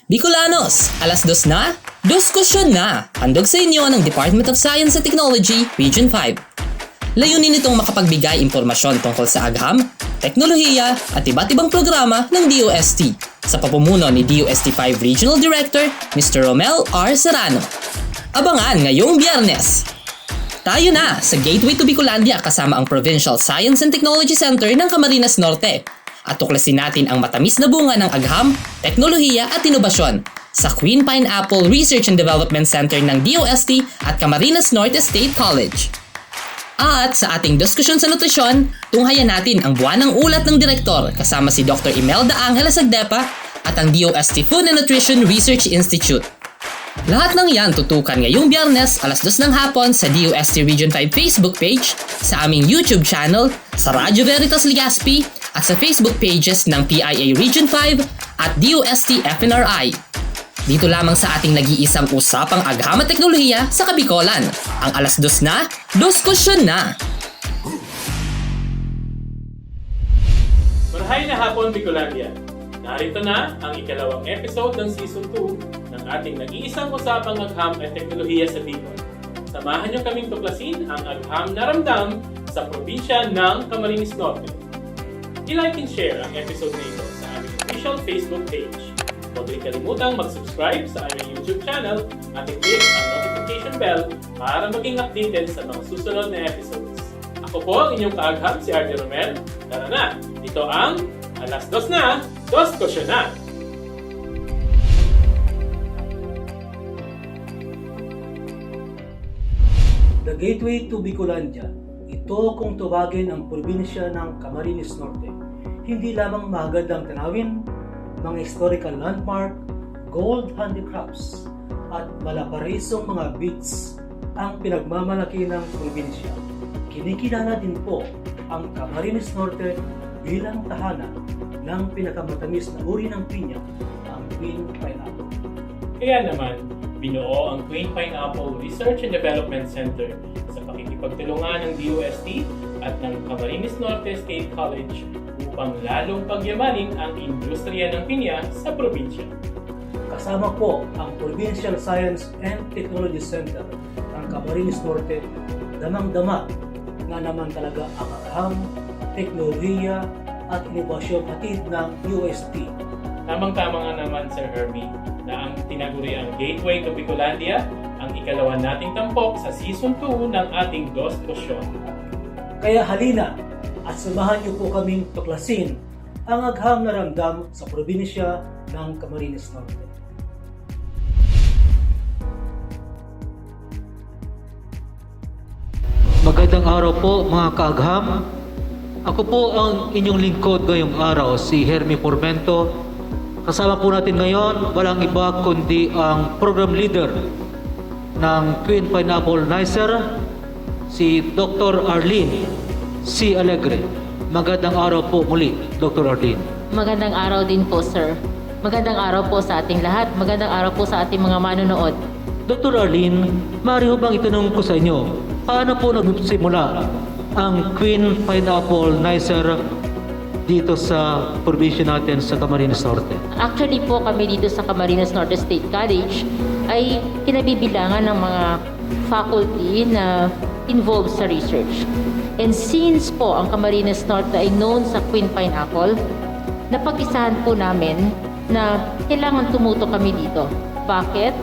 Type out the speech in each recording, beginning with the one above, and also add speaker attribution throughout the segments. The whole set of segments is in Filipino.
Speaker 1: Bicolanos, alas-2 na? DOSTkusyon na! Handog sa inyo ng Department of Science and Technology, Region 5. Layunin nitong makapagbigay impormasyon tungkol sa agham, teknolohiya at iba't ibang programa ng DOST sa pamumuno ni DOST-5 Regional Director, Mr. 𝘿𝙊𝙎𝙏. Abangan ngayong Biyernes! Tayo na sa Gateway to Bicolandia kasama ang Provincial Science and Technology Center ng Camarines Norte. At tuklasin natin ang matamis na bunga ng agham, teknolohiya at inobasyon sa Queen Pineapple Research and Development Center ng DOST at Camarines Norte State College. At sa ating DOSTkusyon sa Nutrisyon, tunghayan natin ang Buwanang Ulat ng Direktor kasama si Dr. Imelda Angeles-Agdeppa at ang DOST-Food and Nutrition Research Institute. Lahat ng yan tutukan ngayong Biyernes alas-2 ng hapon sa DOST Region 5 Facebook page, sa aming YouTube channel, sa Radyo Veritas Legazpi at sa Facebook pages ng PIA Region 5 at DOST FNRI. Dito lamang sa ating nag-iisang usapang agham at teknolohiya sa Kabikolan. Ang alas-2 na, DOSTkusyon na!
Speaker 2: Marahay na hapon, Bicolandia! Narito na ang ikalawang episode ng Season 2 ng ating nag-iisang usapang agham at teknolohiya sa Bicol. Samahan niyo kaming tuklasin ang agham na ramdam sa probinsya ng Camarines Norte. I-like and share ang episode na ito sa aming official Facebook page. Huwag rin kalimutang mag-subscribe sa aming YouTube channel at i-click ang notification bell para maging updated sa mga susunod na episodes. Ako po ang inyong ka-Agham, si RJ Romel. Tara na! Ito ang Alas-2 na, DOSTkusyon na!
Speaker 3: The Gateway to Bicolandia. Ito kung tawagin ang probinsya ng Camarines Norte. Hindi lamang magandang tanawin, mga historical landmark, gold handicrafts, at malaparisong mga beaches ang pinagmamalaki ng probinsya. Kinikilala din po ang Camarines Norte bilang tahanan ng pinakamatamis na uri ng pinya, ang Queen Pineapple.
Speaker 2: Kaya naman, binuo ang Queen Pineapple Research and Development Center sa pakikipagtulungan ng DOST at ng Camarines Norte State College upang lalong pagyamanin ang industriya ng pinya sa probinsya.
Speaker 3: Kasama po ang Provincial Science and Technology Center ng Camarines Norte, damang-dama na naman talaga ang agham, teknolohiya at inobasyon hatid ng DOST.
Speaker 2: Tamang-tama nga naman, Sir Hermie, na ang tinaguriang Gateway to Bicolandia ang ikalawa nating tampok sa Season 2 ng ating DOSTkusyon.
Speaker 3: Kaya halina at samahan niyo po kaming tuklasin ang agham na ramdam sa probinsya ng Camarines Norte.
Speaker 4: Magandang araw po mga ka-Agham. Ako po ang inyong lingkod ngayong araw, si Hermie Pormento. Kasama po natin ngayon, walang iba kundi ang program leader ng Queen Pineapple Nicer, si Dr. 𝘿𝙊𝙎𝙏. Magandang araw po muli, Dr. 𝘿𝙊𝙎𝙏.
Speaker 5: Magandang araw din po, sir. Magandang araw po sa ating lahat. Magandang araw po sa ating mga manonood.
Speaker 4: Dr. 𝘿𝙊𝙎, maaari ho bang itanong ko sa inyo, paano po nagsimula ang Queen Pineapple Nicer dito sa probinsya natin sa Camarines Norte?
Speaker 5: Actually po kami dito sa Camarines Norte State College ay kinabibilangan ng mga faculty na involved sa research. And since po ang Camarines Norte ay known sa Queen Pineapple, napag-isahan po namin na kailangan tumuto kami dito. Bakit?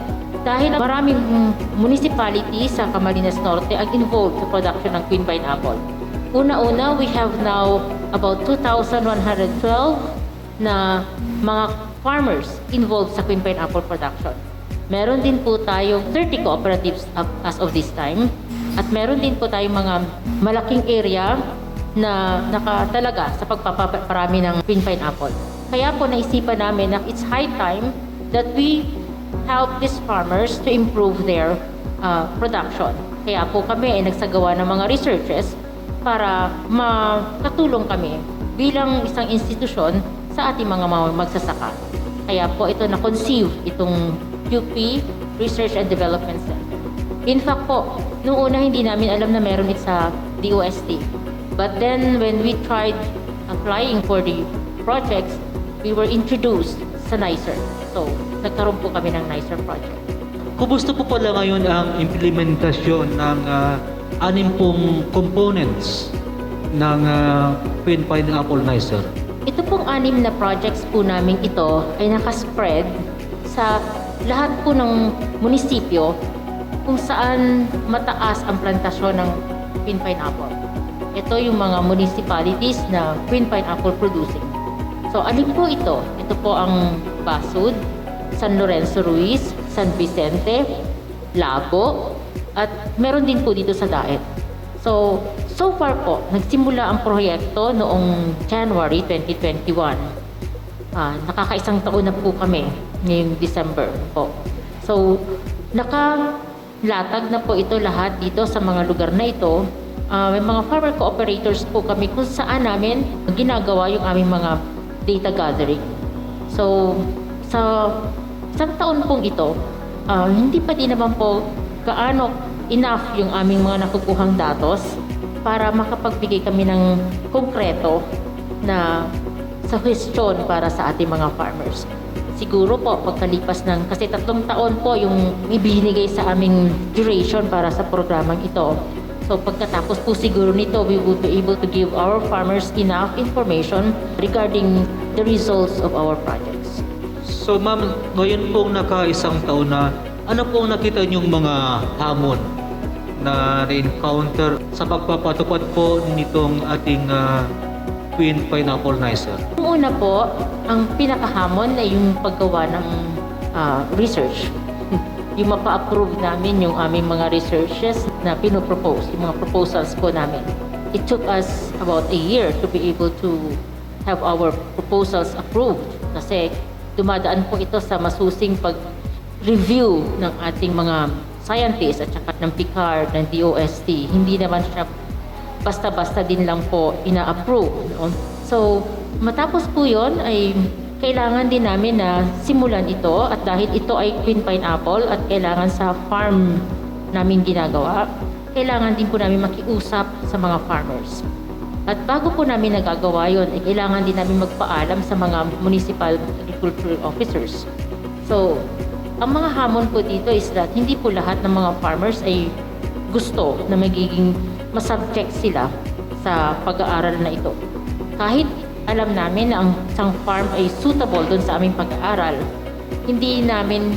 Speaker 5: Dahil maraming municipality sa Camarines Norte ang involved sa production ng Queen Pineapple. Una-una, we have now about 2,112 na mga farmers involved sa Queen Pineapple production. Meron din po tayong 30 cooperatives as of this time. At meron din po tayong mga malaking area na nakatalaga sa pagpaparami ng Queen Pineapple. Kaya po naisipan namin na it's high time that we help these farmers to improve their production. Kaya po kami ay nagsagawa ng mga researches para makatulong kami bilang isang institusyon sa ating mga magsasaka. Kaya po ito na-conceive itong UP Research and Development Center. In fact po, noong una hindi namin alam na meron ito sa DOST. But then when we tried applying for the projects, we were introduced sa NICER. So, nagkaroon po kami ng nicer project.
Speaker 4: Kumusta po pala ngayon ang implementasyon ng 60 components ng Queen Pineapple Nicer?
Speaker 5: Ito pong 6 na projects po namin ito ay nakaspread sa lahat po ng munisipyo kung saan mataas ang plantasyon ng Queen Pineapple. Ito yung mga municipalities na Queen Pineapple producing. So, alin po ito? Ito po ang Basud, San Lorenzo Ruiz, San Vicente, Labo, at meron din po dito sa Daet. So far po, nagsimula ang proyekto noong January 2021. Nakakaisang taon na po kami ngayong December po. So, nakalatag na po ito lahat dito sa mga lugar na ito. May mga farmer cooperators po kami kung saan namin ginagawa yung aming mga data gathering. So, sa isang taon pong ito, hindi pa din naman po gaano enough yung aming mga nakukuhang datos para makapagbigay kami ng konkreto na suggestion para sa ating mga farmers. Siguro po, pagkalipas ng, kasi 3 taon po yung ibinigay sa aming duration para sa programang ito. So pagkatapos po siguro nito, we will be able to give our farmers enough information regarding the results of our projects.
Speaker 4: So ma'am, ngayon pong naka-1 taon na, ano pong nakita niyong mga hamon na re-encounter sa pagpapatupad po nitong ating Queen Pineapple Nicer?
Speaker 5: Una po, ang pinakahamon ay yung paggawa ng research. Yung mapa-approve namin yung aming mga researches na pinopropose, yung mga proposals po namin. It took us about a year to be able to have our proposals approved kasi dumadaan po ito sa masusing pag-review ng ating mga scientists at saka ng PICAR, ng DOST. Hindi naman siya basta-basta din lang po ina-approve. No? So, matapos po yun ay kailangan din namin na simulan ito at dahil ito ay Queen Pineapple at kailangan sa farm namin ginagawa, kailangan din po namin makiusap sa mga farmers. At bago po namin nagagawa yun, ay kailangan din namin magpaalam sa mga municipal agricultural officers. So, ang mga hamon po dito is that hindi po lahat ng mga farmers ay gusto na magiging masubject sila sa pag-aaral na ito. Kahit alam namin na ang isang farm ay suitable doon sa aming pag-aaral, hindi namin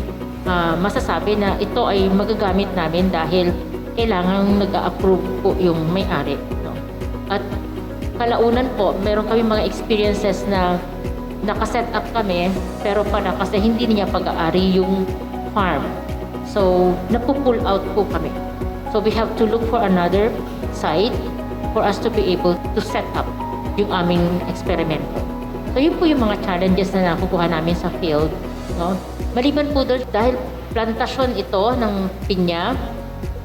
Speaker 5: masasabi na ito ay magagamit namin dahil kailangan nag-a-approve po yung may-ari. No? At kalaunan po, meron kami mga experiences na nakaset up kami, pero pala kasi hindi niya pag-aari yung farm. So, napu-pull out po kami. So, we have to look for another site for us to be able to set up yung aming eksperimento. So, yun po yung mga challenges na nakukuha namin sa field. No? Maliban po doon, dahil plantasyon ito ng pinya,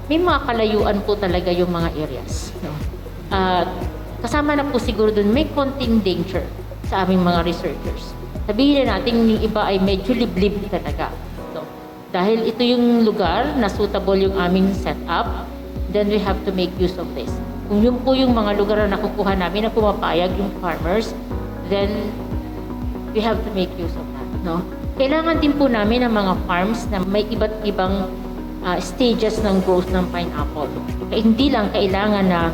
Speaker 5: may mga kalayuan po talaga yung mga areas. No? Kasama na po siguro doon, may konting danger sa aming mga researchers. Sabihin na natin yung iba ay medyo liblib talaga. No? Dahil ito yung lugar na suitable yung aming setup, then we have to make use of this. Kung yun po yung mga lugar na nakukuha namin na pumapayag yung farmers, then we have to make use of that. No? Kailangan din po namin ng mga farms na may iba't ibang stages ng growth ng pineapple. Kaya hindi lang kailangan na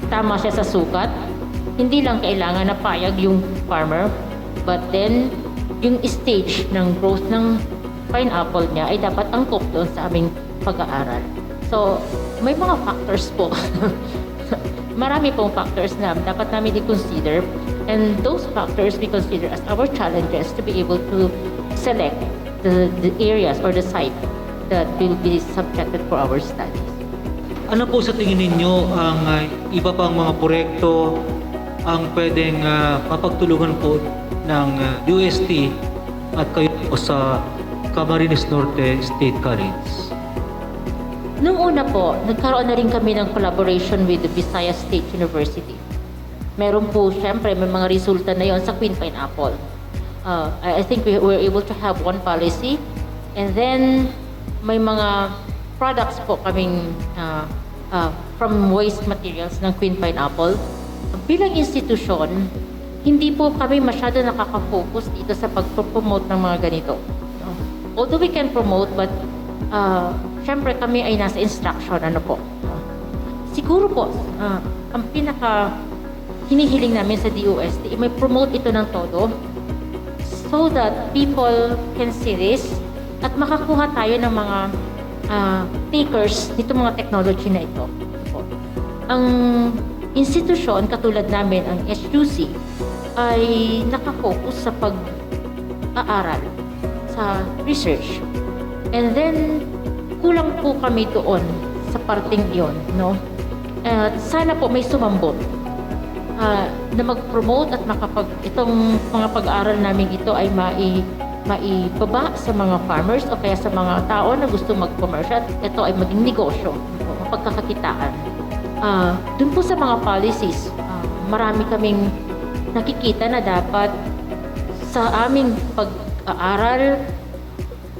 Speaker 5: tama siya sa sukat, hindi lang kailangan na payag yung farmer, but then yung stage ng growth ng pineapple niya ay dapat angkop doon sa aming pag-aaral. So, may mga factors po. Marami pong factors na dapat namin i-consider, and those factors we consider as our challenges to be able to select the areas or the site that will be subjected for our studies.
Speaker 4: Ano po sa tingin ninyo ang iba pang mga proyekto ang pwedeng mapagtulungan po ng DOST at kayo po sa Camarines Norte State College?
Speaker 5: Nung una po, nagkaroon na rin kami ng collaboration with the Visayas State University. Meron po, syempre, may mga resulta na yon sa Queen Pineapple. I think we were able to have one policy, and then may mga products po kaming from waste materials ng Queen Pineapple. Bilang institusyon, hindi po kami masyado nakaka-focus dito sa pag-promote ng mga ganito. Although we can promote, but syempre kami ay nasa instruction, siguro po, ang pinaka hinihiling namin sa DOST, may promote ito ng todo so that people can see this at makakuha tayo ng mga takers nito mga technology na ito. Ang institusyon katulad namin, ang SUC, ay nakafocus sa pag-aaral, sa research. And then, kulang po kami doon sa parting iyon, no? Sana po may sumambot na mag-promote at itong mga pag-aaral namin ito ay maibaba sa mga farmers o kaya sa mga tao na gusto mag-commercial. Ito ay maging negosyo, mapagkakakitaan. Dun po sa mga policies, marami kaming nakikita na dapat sa aming pag-aaral,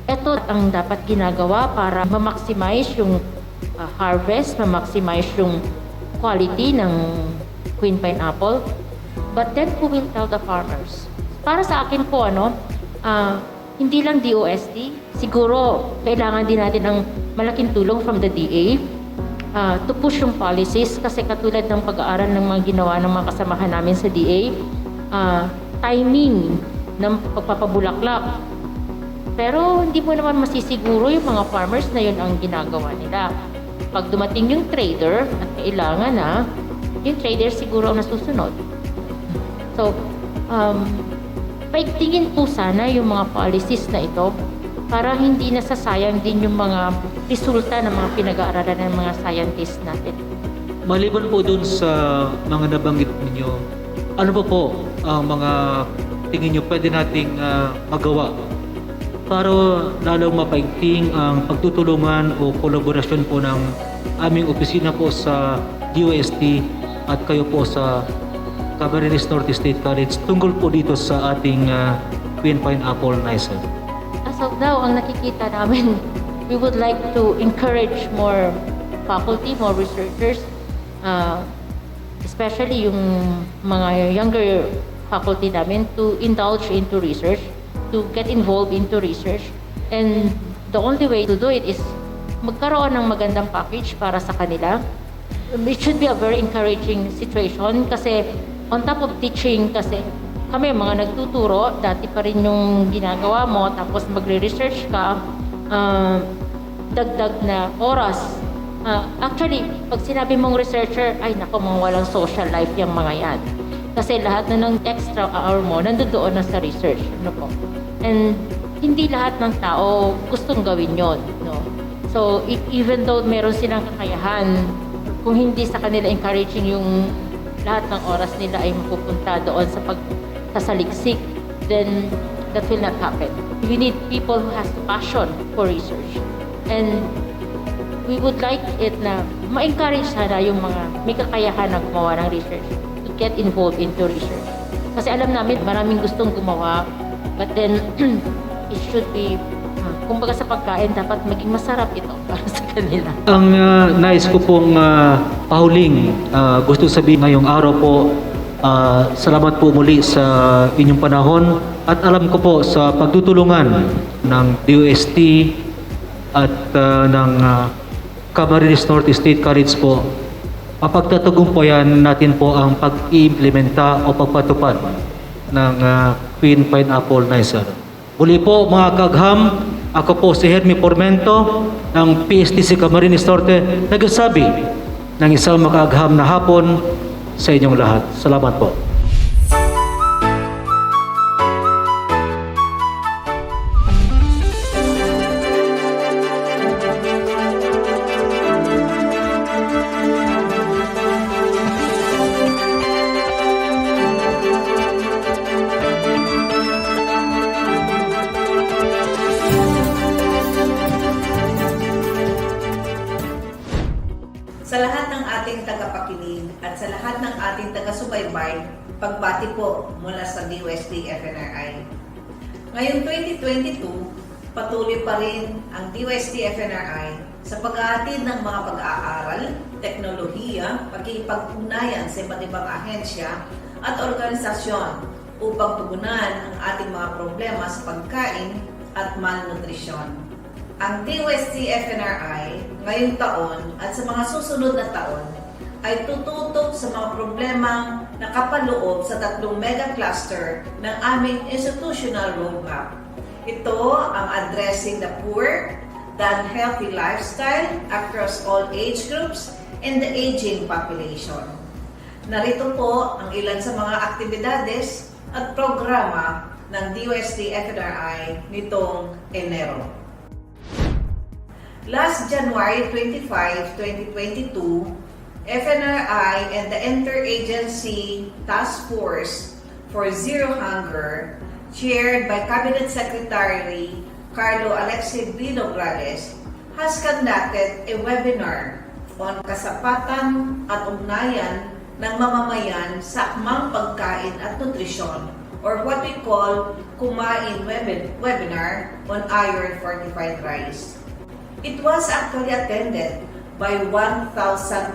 Speaker 5: ito ang dapat ginagawa para ma-maximize yung harvest, ma-maximize yung quality ng Queen Pineapple. But then who will tell the farmers? Para sa akin po, hindi lang DOST, siguro kailangan din natin ang malaking tulong from the DA to push yung policies, kasi katulad ng pag-aaral ng mga ginawa ng mga kasamahan namin sa DA, timing ng pagpapabulaklak. Pero hindi mo naman masisiguro yung mga farmers na yun ang ginagawa nila. Pag dumating yung trader at kailangan na, yung trader siguro ang nasusunod. So, paigtingin po sana yung mga policies na ito para hindi nasasayang din yung mga resulta ng mga pinag-aaralan ng mga scientists natin.
Speaker 4: Maliban po dun sa mga nabanggit ninyo, ano po ang mga tingin nyo pwede nating magawa para lalong mapaigting ang pagtutulungan o kolaborasyon po ng aming opisina po sa DOST at kayo po sa Camarines Norte State College tungkol po dito sa ating Queen Pineapple 𝘍𝙬.
Speaker 5: As of now, ang nakikita namin, we would like to encourage more faculty, more researchers, especially yung mga younger faculty namin to indulge into research, to get involved into research. And the only way to do it is magkaroon ng magandang package para sa kanila. It should be a very encouraging situation kasi on top of teaching, kasi kami mga nagtuturo, dati pa rin yung ginagawa mo, tapos magre-research ka, dagdag na oras. Actually, pag sinabi mong researcher, ay nako, mga walang social life yung mga yan. Kasi lahat na ng extra hour mo, nandoon na sa research. And hindi lahat ng tao gustong gawin yon, no? So, even though meron silang kakayahan, kung hindi sa kanila encouraging yung lahat ng oras nila ay mapupunta doon sa pagsasaliksik, then that will not happen. We need people who has passion for research. And we would like it na ma-encourage sana yung mga may kakayahan na gumawa ng research to get involved into research. Kasi alam namin maraming gustong gumawa, but then it should be, kumbaga sa pagkain, dapat maging masarap ito para sa kanila.
Speaker 4: Ang nais ko pong pahuling gusto sabihin ngayong araw po, salamat po muli sa inyong panahon at alam ko po sa pagtutulungan ng DOST at ng Camarines Norte State College po, mapagtatagumpayan natin po ang pag-iimplementa o pagpatupad ng Queen Pineapple 𝘍𝙬. Muli po mga Ka-Agham, ako po si 𝘍𝙬 Pormento ng PSTC Camarines Norte, nagsasabi ng isang maka-agham na hapon sa inyong lahat. Salamat po.
Speaker 6: Sa lahat ng ating tagapakinig at sa lahat ng ating taga-subaybay, pagbati po mula sa DOST-FNRI. Ngayong 2022, patuloy pa rin ang DOST-FNRI sa pag-aatid ng mga pag-aaral, teknolohiya, pagkikipag-ugnayan sa iba't ibang ahensya at organisasyon upang tugunan ang ating mga problema sa pagkain at malnutrisyon. Ang DOST-FNRI ngayong taon at sa mga susunod na taon ay tututok sa mga problemang nakapaloob sa 3 mega-cluster ng aming institutional roadmap. Ito ang addressing the poor, the unhealthy lifestyle across all age groups, and the aging population. Narito po ang ilan sa mga aktibidades at programa ng DOST-FNRI nitong Enero. Last January 25, 2022, FNRI and the Interagency Task Force for Zero Hunger, chaired by Cabinet Secretary 𝘿𝙊𝙎𝙏, has conducted a webinar on kasapatan at ugnayan ng mamamayan sa akmang pagkain at nutrisyon, or what we call Kumain Webinar on Iron Fortified Rice. It was actually attended by 1,000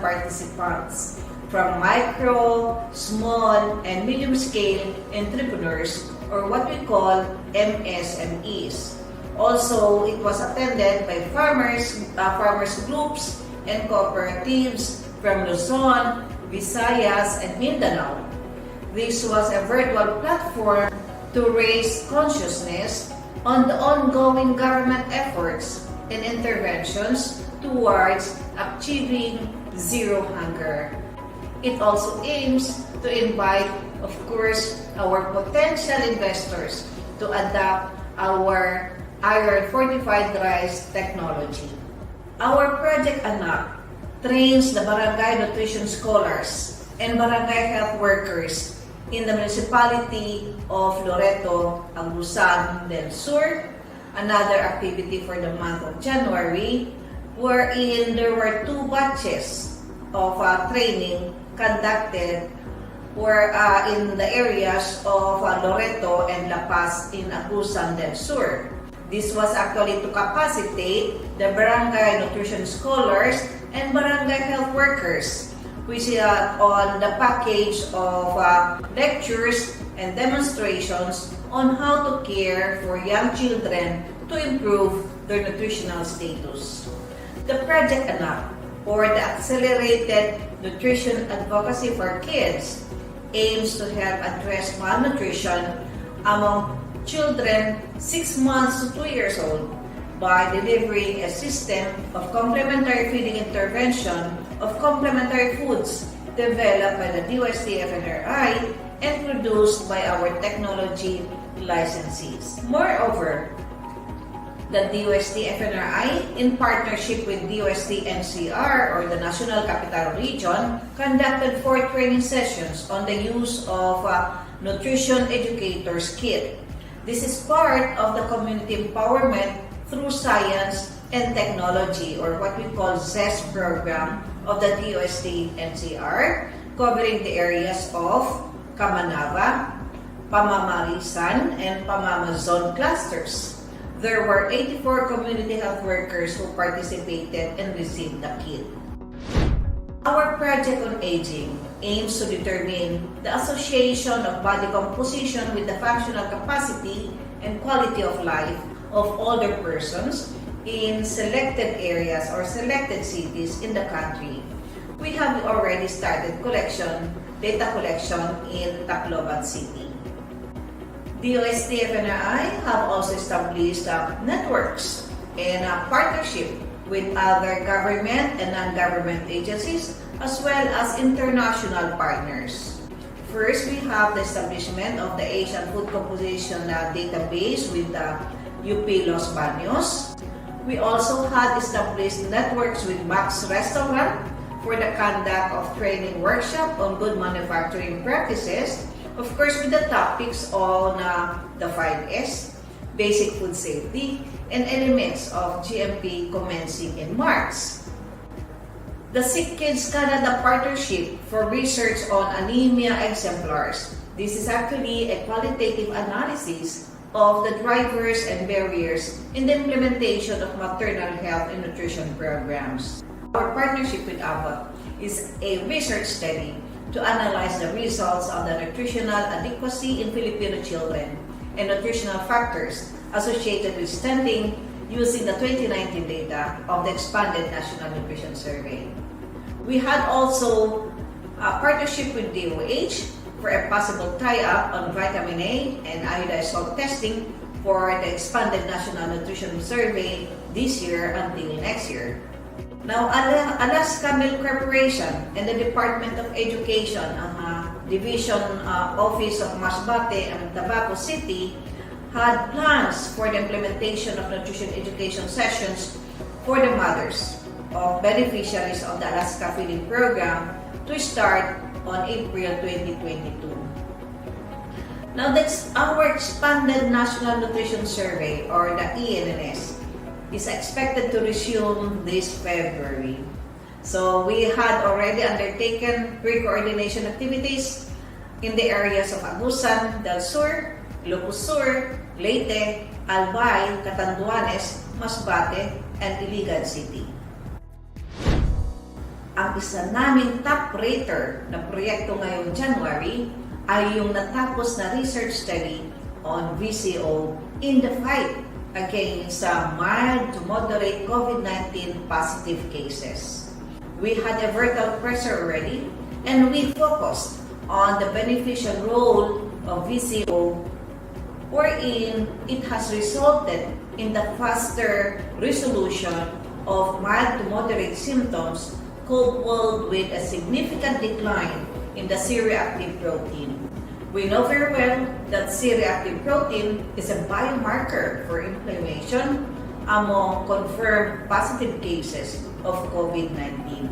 Speaker 6: participants from micro, small, and medium-scale entrepreneurs, or what we call MSMEs. Also, it was attended by farmers groups and cooperatives from Luzon, Visayas, and Mindanao. This was a virtual platform to raise consciousness on the ongoing government efforts and interventions towards achieving zero hunger. It also aims to invite, of course, our potential investors to adopt our iron-fortified rice technology. Our Project Anak trains the barangay nutrition scholars and barangay health workers in the municipality of 𝘿𝙊𝙎𝙏. Another activity for the month of January, wherein there were 2 batches of training conducted in the areas of Loreto and La Paz in Agusan del Sur. This was actually to capacitate the barangay nutrition scholars and barangay health workers, which is on the package of lectures and demonstrations on how to care for young children to improve their nutritional status. The Project Anak, or the Accelerated Nutrition Advocacy for Kids, aims to help address malnutrition among children 6 months to 2 years old by delivering a system of complementary feeding intervention of complementary foods developed by the DOST-FNRI and produced by our technology licensees. Moreover, the DOST-FNRI, in partnership with DOST-NCR, or the National Capital Region, conducted 4 training sessions on the use of Nutrition Educators Kit. This is part of the community empowerment through science and technology, or what we call ZEST program of the DOST-NCR, covering the areas of Kamanava, Pamamarisan, and Pamamazon clusters. There were 84 community health workers who participated and received the kit. Our project on aging aims to determine the association of body composition with the functional capacity and quality of life of older persons in selected areas or selected cities in the country. We have already started data collection in Tacloban City. DOST-FNRI have also established networks and partnership with other government and non-government agencies as well as international partners. First, we have the establishment of the Asian Food Composition database with the UP Los Baños. We also had established networks with Max Restaurant for the conduct of training workshop on good manufacturing practices, of course with the topics on the 5S, basic food safety, and elements of GMP commencing in March. The Sick Kids Canada Partnership for research on anemia exemplars. This is actually a qualitative analysis of the drivers and barriers in the implementation of maternal health and nutrition programs. Our partnership with ABBA is a research study to analyze the results of the nutritional adequacy in Filipino children and nutritional factors associated with stunting using the 2019 data of the expanded National Nutrition Survey. We had also a partnership with DOH for a possible tie-up on vitamin A and iodized salt testing for the expanded National Nutrition Survey this year until next year. Now, Alaska Milk Corporation and the Department of Education, ang Division Office of Masbate and Tabaco City, had plans for the implementation of nutrition education sessions for the mothers of beneficiaries of the Alaska Feeding Program to start on April 2022. Now, that's our expanded National Nutrition Survey, or the ENNS, is expected to resume this February. So we had already undertaken pre-coordination activities in the areas of Agusan del Sur, Ilocos Sur, Leyte, Albay, Catanduanes, Masbate, and Iligan City. Ang isa naming top rater na proyekto ngayong January ay yung natapos na research study on VCO in the fight against mild to moderate COVID-19 positive cases. We had a vertical pressure already, and we focused on the beneficial role of VCO, wherein it has resulted in the faster resolution of mild to moderate symptoms coupled with a significant decline in the C-reactive protein. We know very well that C-reactive protein is a biomarker for inflammation among confirmed positive cases of COVID-19.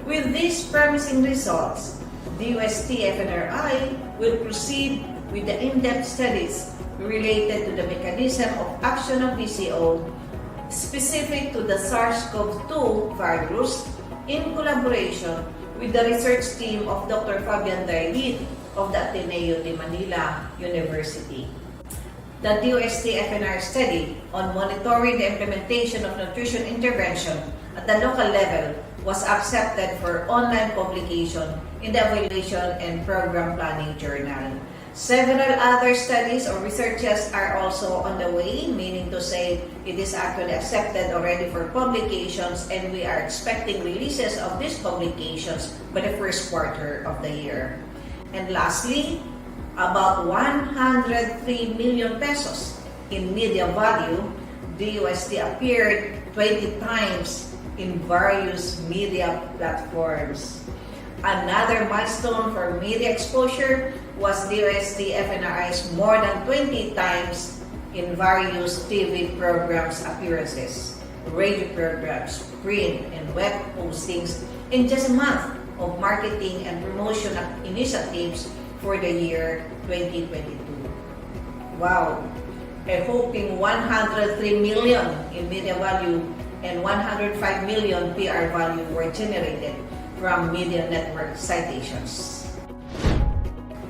Speaker 6: With these promising results, DOST-FNRI will proceed with the in-depth studies related to the mechanism of action of VCO specific to the SARS-CoV-2 virus in collaboration with the research team of Dr. 𝘿𝙊𝙎𝙏 of the Ateneo de Manila University. The DOST-FNR study on monitoring the implementation of nutrition intervention at the local level was accepted for online publication in the Evaluation and Program Planning Journal. Several other studies or researches are also on the way, meaning to say it is actually accepted already for publications, and we are expecting releases of these publications by the first quarter of the year. And lastly, about 103 million pesos in media value, DOST appeared 20 times in various media platforms. Another milestone for media exposure was DOST-FNRI's more than 20 times in various TV programs appearances, radio programs, print, and web postings in just a month of marketing and promotion initiatives for the year 2022. Wow! A hoping 103 million in media value and 105 million PR value were generated from media network citations.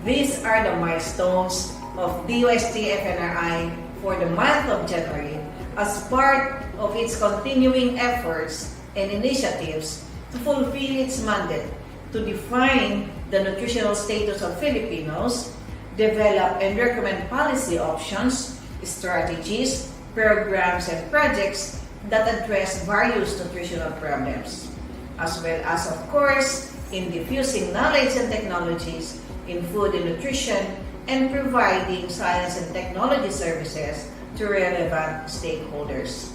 Speaker 6: These are the milestones of DOST-FNRI for the month of January as part of its continuing efforts and initiatives to fulfill its mandate to define the nutritional status of Filipinos, develop and recommend policy options, strategies, programs, and projects that address various nutritional problems, as well as, of course, in diffusing knowledge and technologies in food and nutrition and providing science and technology services to relevant stakeholders.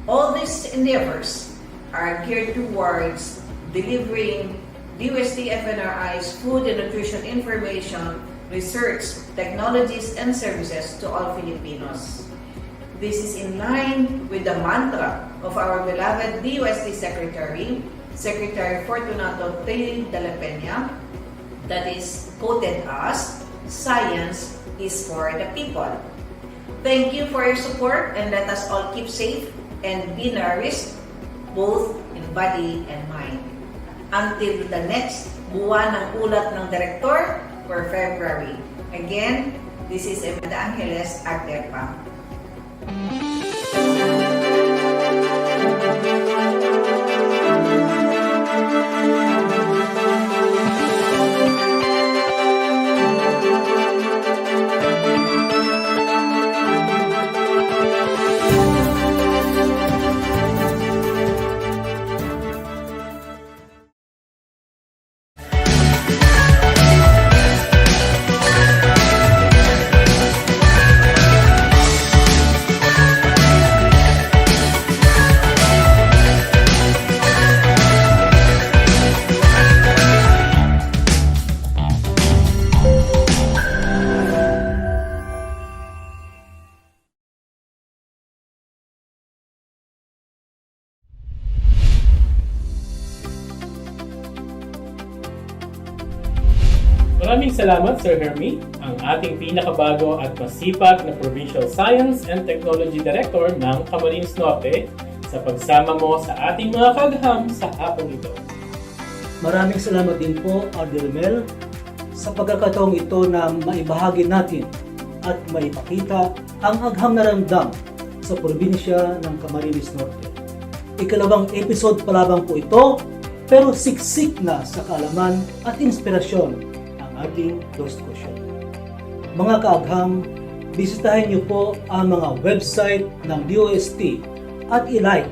Speaker 6: All these endeavors are geared towards delivering DOST-FNRI's food and nutrition information, research, technologies, and services to all Filipinos. This is in line with the mantra of our beloved DOST Secretary, Secretary Fortunato T. de la Peña, that is quoted as, "Science is for the people." Thank you for your support, and let us all keep safe and be nourished both in body and mind. Until the next Buwanang Ulat ng Direktor for February. Again, this is Imelda Angeles-Agdeppa.
Speaker 2: Maraming salamat, Sir Hermie, ang ating pinakabago at masipag na Provincial Science and Technology Director ng Camarines Norte sa pagsama mo sa ating mga ka-Agham sa hapong ito.
Speaker 3: Maraming salamat din po, 𝘿𝙊𝙎𝙏, sa pagkakataong ito na maibahagi natin at maipakita ang agham na ramdam sa probinsya ng Camarines Norte. Ikalawang episode pa lamang po ito, pero siksik na sa kaalaman at inspirasyon ang ating DOSTkusyon. Mga ka-Agham, bisitahin niyo po ang mga website ng DOST at i-like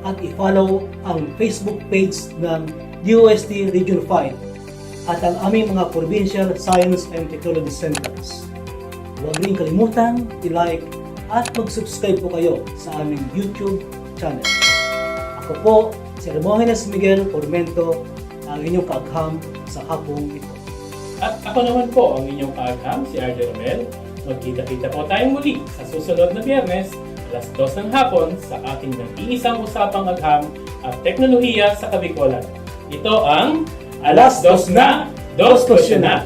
Speaker 3: at i-follow ang Facebook page ng DOST Region 5 at ang aming mga Provincial Science and Technology Centers. Huwag rin kalimutan i-like at mag-subscribe po kayo sa aming YouTube channel. Ako po, si 𝘿𝙊𝙎𝙏 ang inyong ka-Agham sa hapong ito.
Speaker 2: At ako naman po ang inyong ka-Agham, si RJ Romel. Magkita-kita po tayong muli sa susunod na Biyernes, alas-2 ng hapon sa ating nag-iisang usapang agham at teknolohiya sa Kabikolan. Ito ang Alas-DOST na, DOSTkusyon na!